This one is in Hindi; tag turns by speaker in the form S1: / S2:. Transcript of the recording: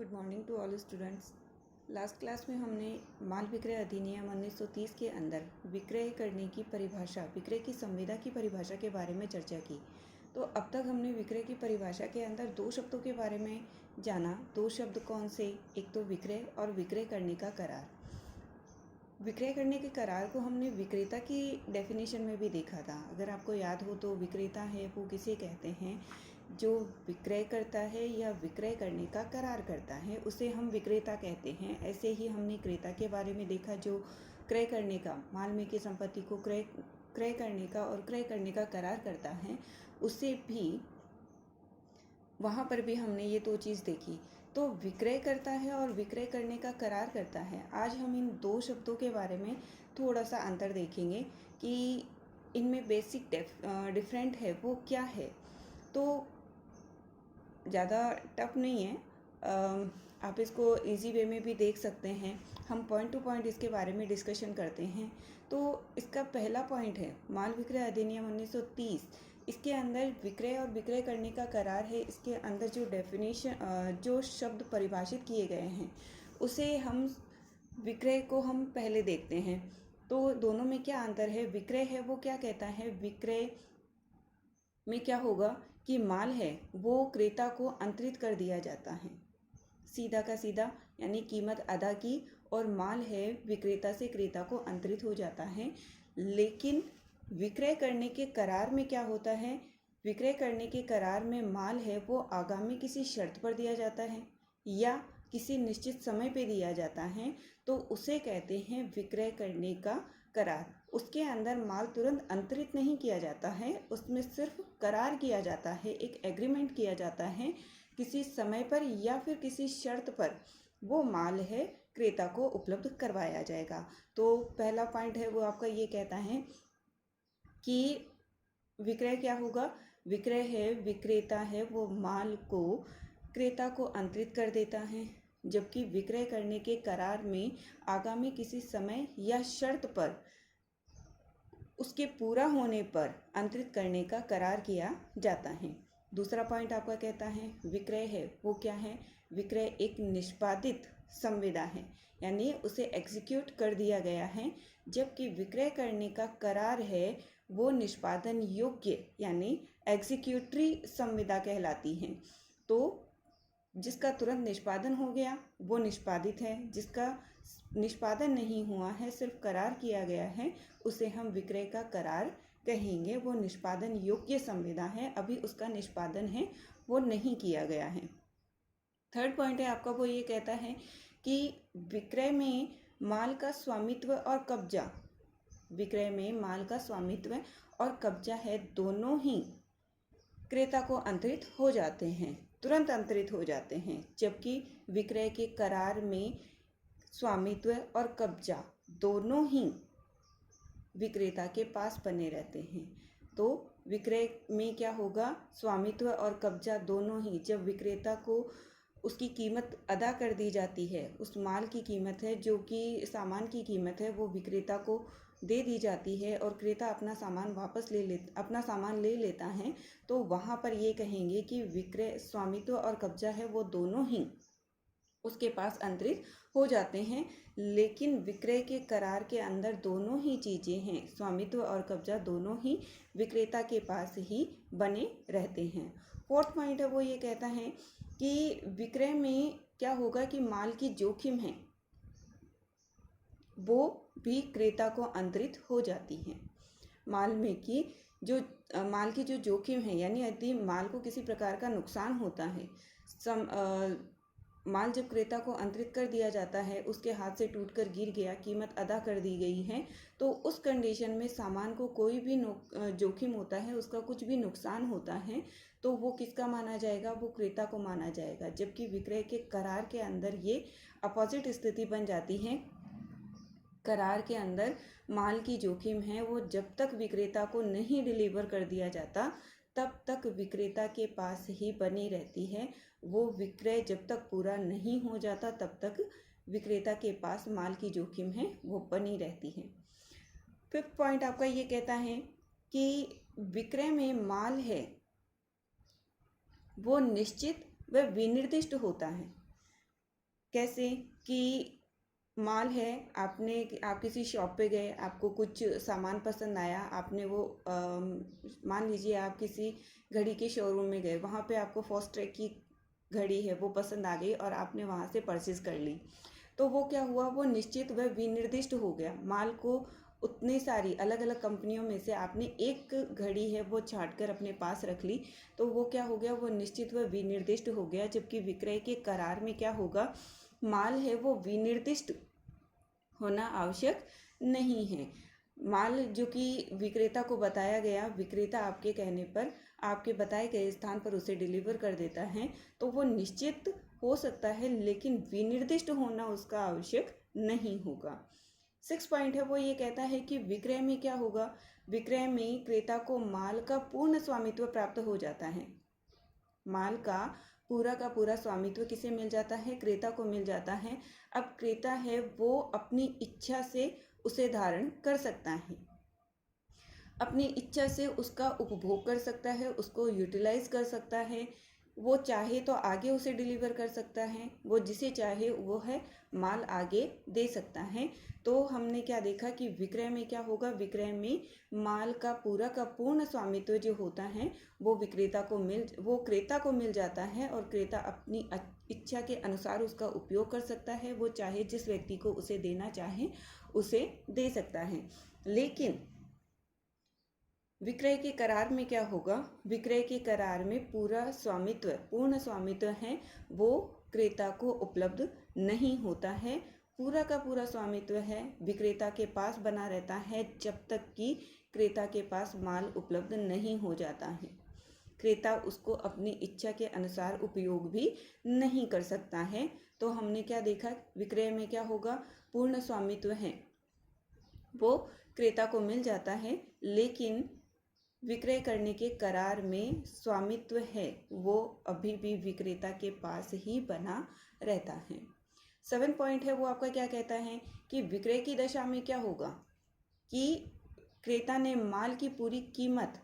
S1: Good morning to all students. Last class में हमने माल विक्रय अधिनियम 1930 के अंदर विक्रय करने की परिभाषा, विक्रय की संविदा की परिभाषा के बारे में चर्चा की। तो अब तक हमने विक्रय की परिभाषा के अंदर दो शब्दों के बारे में जाना। दो शब्द कौन से? एक तो विक्रय और विक्रय करने का करार। विक्रय करने के करार को हमने विक्रेता की डेफिनेशन में भी देखा था। अगर आपको याद हो तो विक्रेता है वो किसे कहते हैं? जो विक्रय करता है या विक्रय करने का करार करता है उसे हम विक्रेता कहते हैं। ऐसे ही हमने क्रेता के बारे में देखा, जो क्रय करने का, माल में की संपत्ति को क्रय करने का और क्रय करने का करार करता है, उसे भी वहाँ पर भी हमने ये दो चीज़ देखी। तो विक्रय करता है और विक्रय करने का करार करता है। आज हम इन दो शब्दों के बारे में थोड़ा सा अंतर देखेंगे कि इनमें बेसिक डिफरेंट है वो क्या है। तो ज़्यादा टफ नहीं है, आप इसको इजी वे में भी देख सकते हैं। हम पॉइंट टू पॉइंट इसके बारे में डिस्कशन करते हैं। तो इसका पहला पॉइंट है माल विक्रय अधिनियम 1930। इसके अंदर विक्रय और विक्रय करने का करार है। इसके अंदर जो डेफिनेशन, जो शब्द परिभाषित किए गए हैं उसे हम विक्रय को हम पहले देखते हैं। तो दोनों में क्या अंतर है? विक्रय है वो क्या कहता है? विक्रय में क्या होगा कि माल है वो क्रेता को अंतरित कर दिया जाता है, सीधा का सीधा, यानी कीमत अदा की और माल है विक्रेता से क्रेता को अंतरित हो जाता है। लेकिन विक्रय करने के करार में क्या होता है? विक्रय करने के करार में माल है वो आगामी किसी शर्त पर दिया जाता है या किसी निश्चित समय पे दिया जाता है, तो उसे कहते हैं विक्रय करने का करार। उसके अंदर माल तुरंत अंतरित नहीं किया जाता है, उसमें सिर्फ करार किया जाता है, एक एग्रीमेंट किया जाता है किसी समय पर या फिर किसी शर्त पर वो माल है क्रेता को उपलब्ध करवाया जाएगा। तो पहला पॉइंट है वो आपका ये कहता है कि विक्रय क्या होगा? विक्रय है विक्रेता है वो माल को क्रेता को अंतरित कर देता है, जबकि विक्रय करने के करार में आगामी किसी समय या शर्त पर उसके पूरा होने पर अंतरित करने का करार किया जाता है। दूसरा पॉइंट आपका कहता है विक्रय है वो क्या है? विक्रय एक निष्पादित संविदा है, यानी उसे एग्जीक्यूट कर दिया गया है, जबकि विक्रय करने का करार है वो निष्पादन योग्य यानी एग्जीक्यूटरी संविदा कहलाती है। तो जिसका तुरंत निष्पादन हो गया वो निष्पादित है, जिसका निष्पादन नहीं हुआ है, सिर्फ करार किया गया है, उसे हम विक्रय का करार कहेंगे। वो निष्पादन योग्य संविदा है, अभी उसका निष्पादन है वो नहीं किया गया है। थर्ड पॉइंट है आपका वो ये कहता है कि विक्रय में माल का स्वामित्व और कब्जा, विक्रय में माल का स्वामित्व और कब्जा है दोनों ही क्रेता को अंतरित हो जाते हैं, तुरंत अंतरित हो जाते हैं, जबकि विक्रय के करार में स्वामित्व और कब्जा दोनों ही विक्रेता के पास बने रहते हैं। तो विक्रय में क्या होगा? स्वामित्व और कब्जा दोनों ही, जब विक्रेता को उसकी कीमत अदा कर दी जाती है, उस माल की कीमत है जो कि सामान की कीमत है वो विक्रेता को दे दी जाती है और क्रेता अपना सामान अपना सामान ले लेता है, तो वहाँ पर ये कहेंगे कि विक्रय स्वामित्व और कब्जा है वो दोनों ही उसके पास अंतरित हो जाते हैं। लेकिन विक्रय के करार के अंदर दोनों ही चीज़ें हैं, स्वामित्व और कब्जा दोनों ही विक्रेता के पास ही बने रहते हैं। फोर्थ पॉइंट है वो ये कहता है कि विक्रय में क्या होगा कि माल की जोखिम है वो भी क्रेता को अंतरित हो जाती है। माल की जो जोखिम है, यानी यदि माल को किसी प्रकार का नुकसान होता है, माल जब क्रेता को अंतरित कर दिया जाता है, उसके हाथ से टूटकर गिर गया, कीमत अदा कर दी गई है, तो उस कंडीशन में सामान को कोई भी जोखिम होता है, उसका कुछ भी नुकसान होता है, तो वो किसका माना जाएगा? वो क्रेता को माना जाएगा। जबकि विक्रय के करार के अंदर ये अपोजिट स्थिति बन जाती है। करार के अंदर माल की जोखिम है वो जब तक विक्रेता को नहीं डिलीवर कर दिया जाता तब तक विक्रेता के पास ही बनी रहती है। वो विक्रय जब तक पूरा नहीं हो जाता तब तक विक्रेता के पास माल की जोखिम है वो बनी रहती है। फिफ्थ पॉइंट आपका ये कहता है कि विक्रय में माल है वो निश्चित व विनिर्दिष्ट होता है। कैसे कि माल है, आप किसी शॉप पे गए, आपको कुछ सामान पसंद आया, आपने वो मान लीजिए आप किसी घड़ी के शोरूम में गए, वहाँ पे आपको फास्ट्रैक की घड़ी है वो पसंद आ गई और आपने वहाँ से परचेज कर ली। तो वो क्या हुआ, वो निश्चित व विनिर्दिष्ट हो गया। माल को उतनी सारी अलग अलग कंपनियों में से आपने एक घड़ी है वो छांट कर अपने पास रख ली, तो वो क्या हो गया, वो निश्चित व विनिर्दिष्ट हो गया। जबकि विक्रय के करार में क्या होगा, माल है वो विनिर्दिष्ट होना आवश्यक नहीं है। माल जो कि विक्रेता को बताया गया, विक्रेता आपके कहने पर आपके बताए गए स्थान पर उसे डिलीवर कर देता है, तो वो निश्चित हो सकता है, लेकिन विनिर्दिष्ट होना उसका आवश्यक नहीं होगा। 6 पॉइंट है वो ये कहता है कि विक्रय में क्या होगा, विक्रय में क्रेता को माल का पूर्ण स्वामित्व प्राप्त हो जाता है। माल का पूरा स्वामित्व किसे मिल जाता है, क्रेता को मिल जाता है। अब क्रेता है वो अपनी इच्छा से उसे धारण कर सकता है, अपनी इच्छा से उसका उपभोग कर सकता है, उसको यूटिलाइज कर सकता है। वो चाहे तो आगे उसे डिलीवर कर सकता है, वो जिसे चाहे वो है माल आगे दे सकता है। तो हमने क्या देखा कि विक्रय में क्या होगा, विक्रय में माल का पूर्ण स्वामित्व जो होता है वो वो क्रेता को मिल जाता है और क्रेता अपनी इच्छा के अनुसार उसका उपयोग कर सकता है। वो चाहे जिस व्यक्ति को उसे देना चाहे उसे दे सकता है। लेकिन विक्रय के करार में क्या होगा, विक्रय के करार में पूर्ण स्वामित्व है वो क्रेता को उपलब्ध नहीं होता है। पूरा का पूरा स्वामित्व है विक्रेता के पास बना रहता है जब तक कि क्रेता के पास माल उपलब्ध नहीं हो जाता है। क्रेता उसको अपनी इच्छा के अनुसार उपयोग भी नहीं कर सकता है। तो हमने क्या देखा, विक्रय में क्या होगा, पूर्ण स्वामित्व है वो क्रेता को मिल जाता है, लेकिन विक्रय करने के करार में स्वामित्व है वो अभी भी विक्रेता के पास ही बना रहता है। 7 पॉइंट है वो आपका क्या कहता है कि विक्रय की दशा में क्या होगा कि क्रेता ने माल की पूरी कीमत